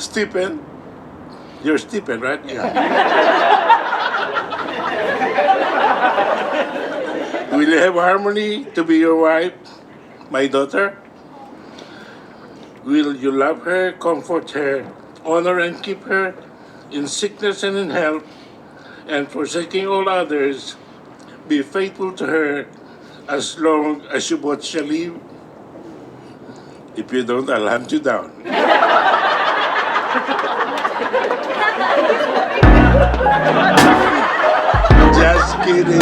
Stephen, you're Stephen, right? Yeah. Will you have Harmony to be your wife, my daughter? Will you love her, comfort her, honor and keep her in sickness and in health, and forsaking all others, be faithful to her as long as you both shall live? If you don't, I'll hunt you down. Just kidding.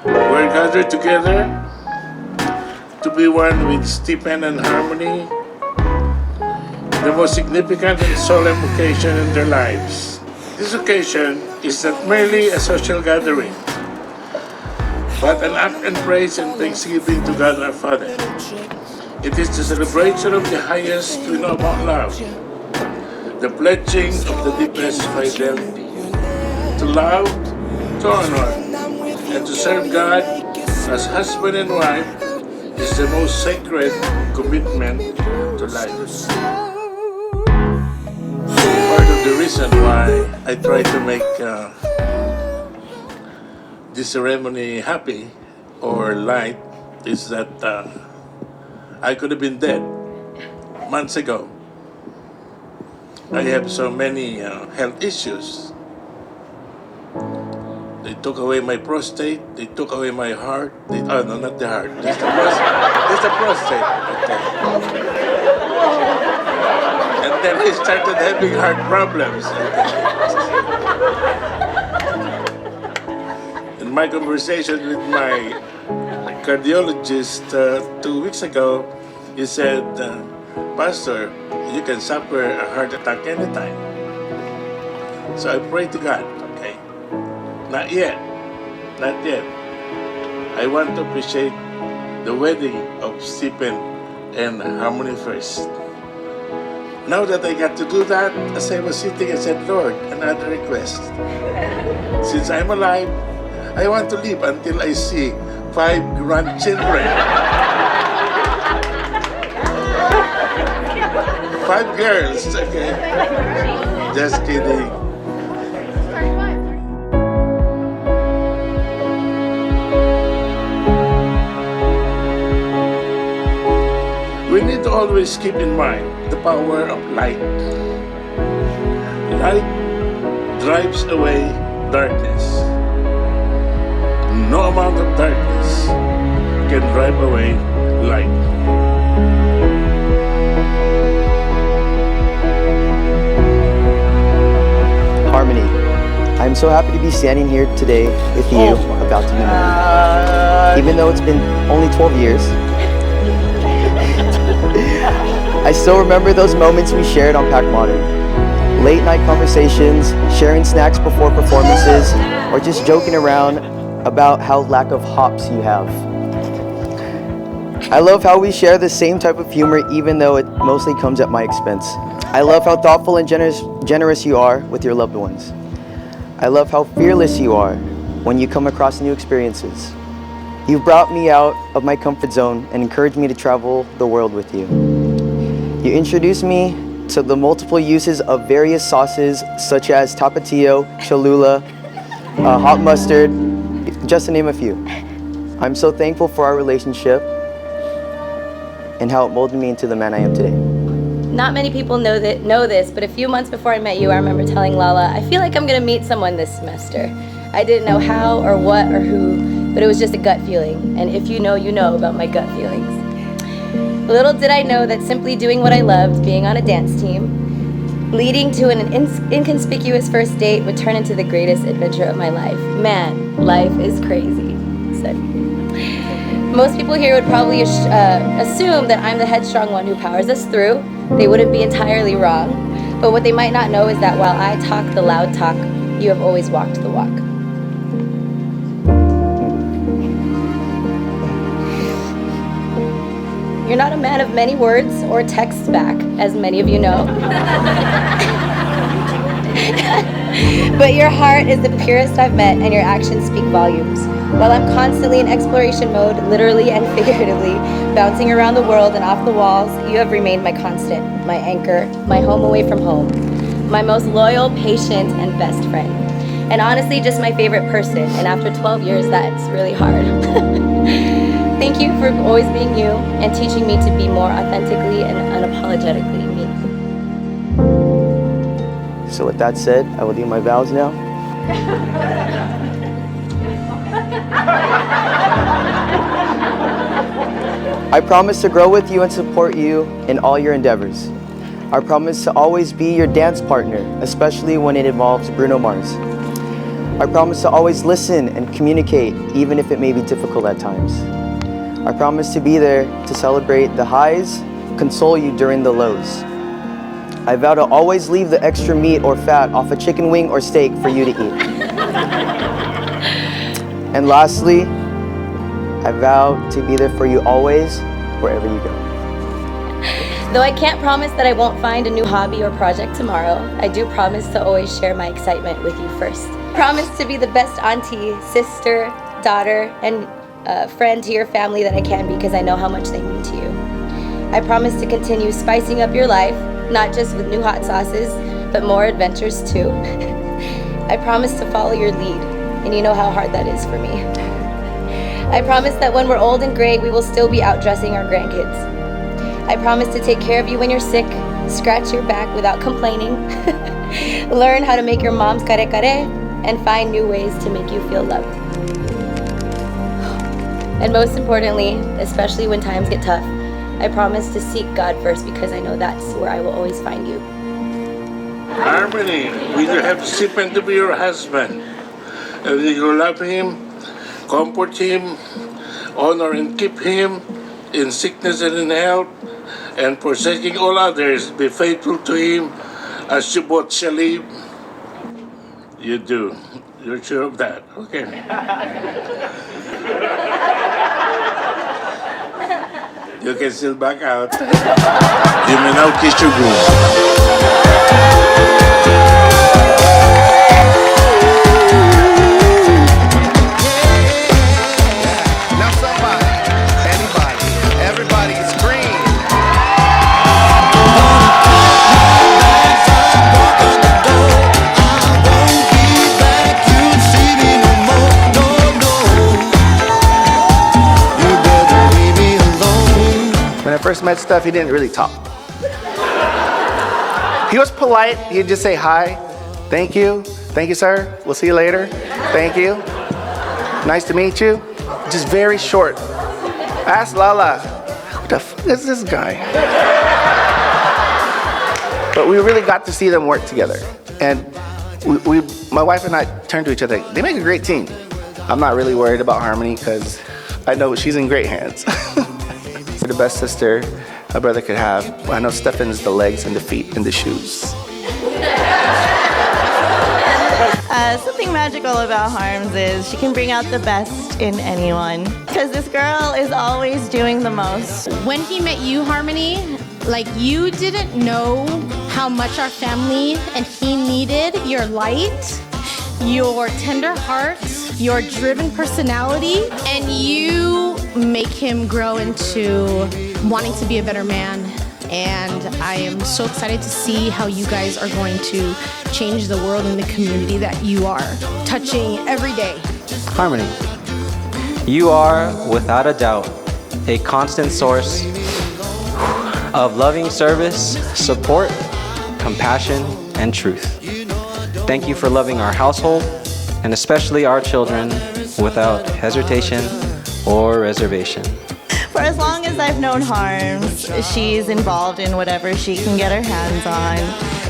We're gathered together to be one with Stephen and Harmony, the most significant and solemn occasion in their lives. This occasion is not merely a social gathering, but an act and praise and thanksgiving to God our Father. It is the celebration of the highest we know about love, the pledging of the deepest fidelity. To love, to honor, and to serve God as husband and wife is the most sacred commitment to life. Part of the reason why I try to make this ceremony happy or light is that I could have been dead months ago. I have so many health issues. They took away my prostate. They took away my heart. Oh no, not the heart. Just the prostate. Just the prostate. Okay. And then I started having heart problems. In my conversation with my cardiologist 2 weeks ago, he said, Pastor, you can suffer a heart attack anytime. So I pray to God, okay? Not yet. Not yet. I want to appreciate the wedding of Stephen and Harmony first. Now that I got to do that, as I was sitting, I said, Lord, another request. Since I'm alive, I want to live until I see 5 grandchildren. 5 girls, okay? Just kidding. We need to always keep in mind the power of light. Light drives away darkness. No amount of darkness can drive away light. Harmony, I'm so happy to be standing here today with you about to be married. Even though it's been only 12 years, I still remember those moments we shared on Pack Modern. Late night conversations, sharing snacks before performances, or just joking around about how lack of hops you have. I love how we share the same type of humor even though it mostly comes at my expense. I love how thoughtful and generous you are with your loved ones. I love how fearless you are when you come across new experiences. You've brought me out of my comfort zone and encouraged me to travel the world with you. You introduced me to the multiple uses of various sauces such as tapatio, cholula, hot mustard, just to name a few. I'm so thankful for our relationship and how it molded me into the man I am today. Not many people know this, but a few months before I met you, I remember telling Lala, I feel like I'm gonna meet someone this semester. I didn't know how or what or who, but it was just a gut feeling. And if you know about my gut feelings. Little did I know that simply doing what I loved, being on a dance team, leading to an inconspicuous first date would turn into the greatest adventure of my life. Man, life is crazy. So, most people here would probably assume that I'm the headstrong one who powers us through. They wouldn't be entirely wrong. But what they might not know is that while I talk the loud talk, you have always walked the walk. You're not a man of many words or texts back, as many of you know. But your heart is the purest I've met, and your actions speak volumes. While I'm constantly in exploration mode, literally and figuratively, bouncing around the world and off the walls, you have remained my constant, my anchor, my home away from home, my most loyal, patient, and best friend. And honestly, just my favorite person. And after 12 years, that's really hard. Thank you for always being you and teaching me to be more authentically and unapologetically me. So with that said, I will do my vows now. I promise to grow with you and support you in all your endeavors. I promise to always be your dance partner, especially when it involves Bruno Mars. I promise to always listen and communicate, even if it may be difficult at times. I promise to be there to celebrate the highs, console you during the lows. I vow to always leave the extra meat or fat off a chicken wing or steak for you to eat. And lastly, I vow to be there for you always, wherever you go. Though I can't promise that I won't find a new hobby or project tomorrow, I do promise to always share my excitement with you first. Promise to be the best auntie, sister, daughter, and friend to your family that I can because I know how much they mean to you. I promise to continue spicing up your life, not just with new hot sauces, but more adventures too. I promise to follow your lead, and you know how hard that is for me. I promise that when we're old and gray, we will still be out dressing our grandkids. I promise to take care of you when you're sick, scratch your back without complaining, learn how to make your mom's kare kare, and find new ways to make you feel loved. And most importantly, especially when times get tough, I promise to seek God first because I know that's where I will always find you. Harmony, will you have Stephen to be your husband? And you love him, comfort him, honor and keep him in sickness and in health, and forsaking all others, be faithful to him as you both shall live. You do. You're sure of that? Okay. You can still back out. You may now kiss your groom. Now somebody, anybody, everybody scream. When I first met Steph, he didn't really talk. He was polite. He'd just say hi, thank you, sir, we'll see you later, thank you, nice to meet you. Just very short. I asked Lala, who the f is this guy? But we really got to see them work together. And my wife and I turned to each other, they make a great team. I'm not really worried about Harmony because I know she's in great hands. The best sister a brother could have. I know Stefan's the legs and the feet and the shoes. Something magical about Harms is she can bring out the best in anyone. Because this girl is always doing the most. When he met you, Harmony, like you didn't know how much our family and he needed your light, your tender heart, your driven personality, and you make him grow into wanting to be a better man. And I am so excited to see how you guys are going to change the world and the community that you are touching every day. Harmony, you are, without a doubt, a constant source of loving service, support, compassion, and truth. Thank you for loving our household, and especially our children, without hesitation or reservation. For as long as I've known Harms, she's involved in whatever she can get her hands on,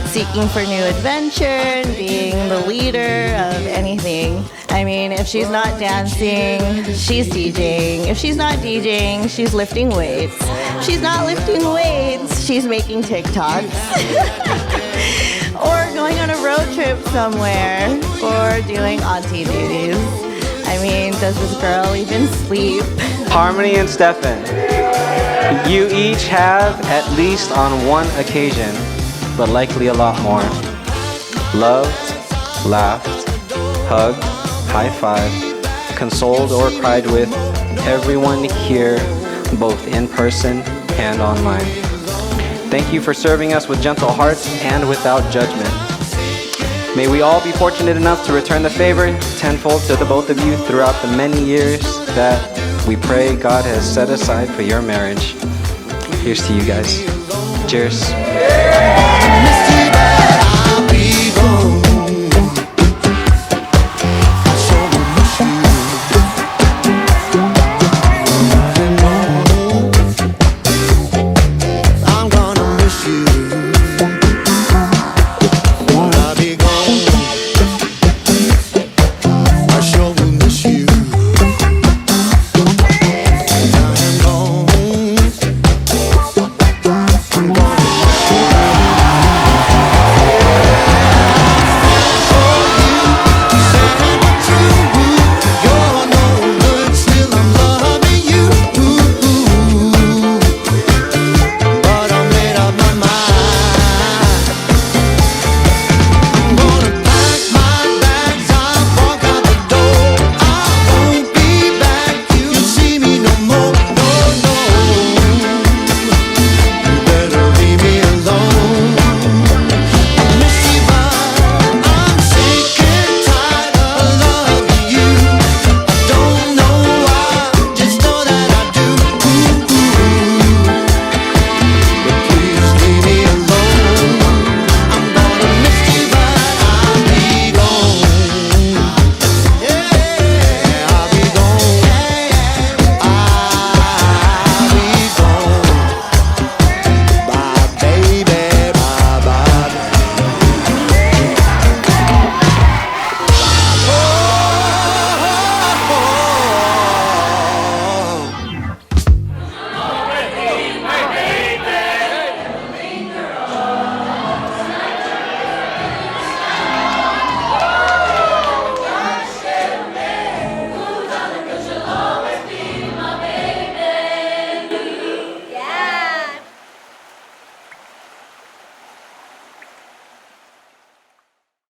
seeking for new adventure, being the leader of anything. I mean, if she's not dancing, she's DJing. If she's not DJing, she's lifting weights. If she's not lifting weights, she's making TikToks. Or going on a road trip somewhere, or doing auntie duties. I mean, does this girl even sleep? Harmony and Stefan, you each have, at least on one occasion, but likely a lot more, loved, laughed, hugged, high-fived, consoled or cried with everyone here, both in person and online. Thank you for serving us with gentle hearts and without judgment. May we all be fortunate enough to return the favor tenfold to the both of you throughout the many years that we pray God has set aside for your marriage. Here's to you guys. Cheers.